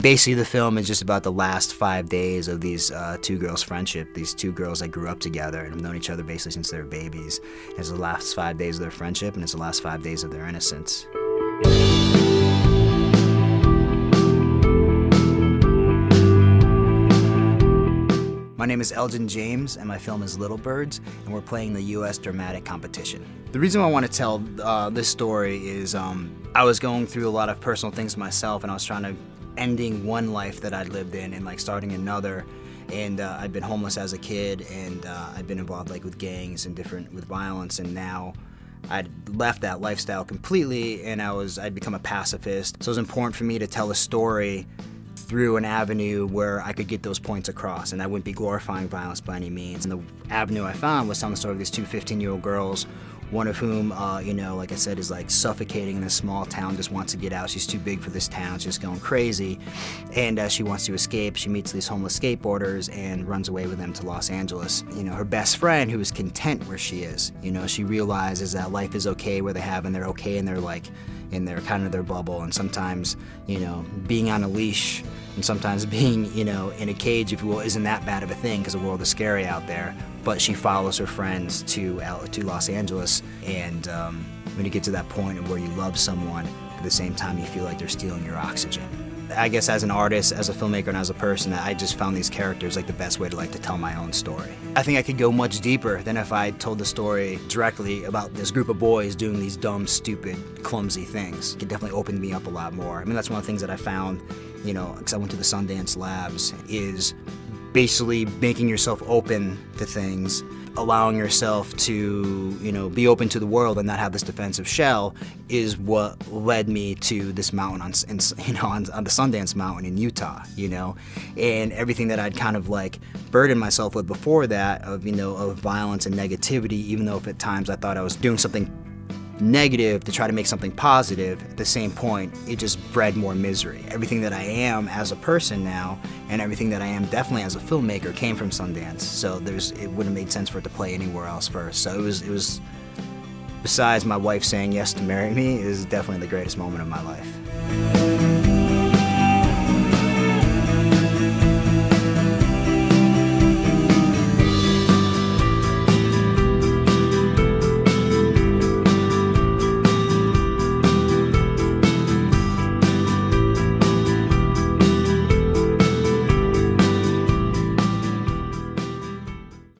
Basically, the film is just about the last 5 days of these two girls' friendship. These two girls that grew up together and have known each other basically since they were babies. It's the last 5 days of their friendship, and it's the last 5 days of their innocence. My name is Elgin James, and my film is Little Birds, and we're playing the U.S. Dramatic Competition. The reason I want to tell this story is I was going through a lot of personal things myself, and I was trying to ending one life that I'd lived in and like starting another. And I'd been homeless as a kid, and I'd been involved like with gangs and with violence, and now I'd left that lifestyle completely, and I'd become a pacifist. So it was important for me to tell a story through an avenue where I could get those points across, and I wouldn't be glorifying violence by any means. And the avenue I found was telling the story of these two 15-year-old girls, one of whom, you know, like I said, is like suffocating in a small town, just wants to get out. She's too big for this town, she's just going crazy. And she wants to escape. She meets these homeless skateboarders and runs away with them to Los Angeles. You know, her best friend, who is content where she is, you know, she realizes that life is okay where they're okay and they're like, in their kind of their bubble, and sometimes, you know, being on a leash and sometimes being, you know, in a cage, if you will, isn't that bad of a thing because the world is scary out there. But she follows her friends to Los Angeles, and when you get to that point of where you love someone, at the same time you feel like they're stealing your oxygen. I guess as an artist, as a filmmaker, and as a person, I just found these characters like the best way to tell my own story. I think I could go much deeper than if I told the story directly about this group of boys doing these dumb, stupid, clumsy things. It could definitely open me up a lot more. I mean, that's one of the things that I found, you know, because I went to the Sundance labs, is basically making yourself open to things, allowing yourself to, you know, be open to the world and not have this defensive shell, is what led me to this mountain on the Sundance Mountain in Utah, you know, and everything that I'd kind of like burdened myself with before that of, you know, of violence and negativity, even though if at times I thought I was doing something negative to try to make something positive, at the same point, it just bred more misery. Everything that I am as a person now, and everything that I am definitely as a filmmaker, came from Sundance. So it wouldn't have made sense for it to play anywhere else first. So it was, besides my wife saying yes to marry me, is definitely the greatest moment of my life.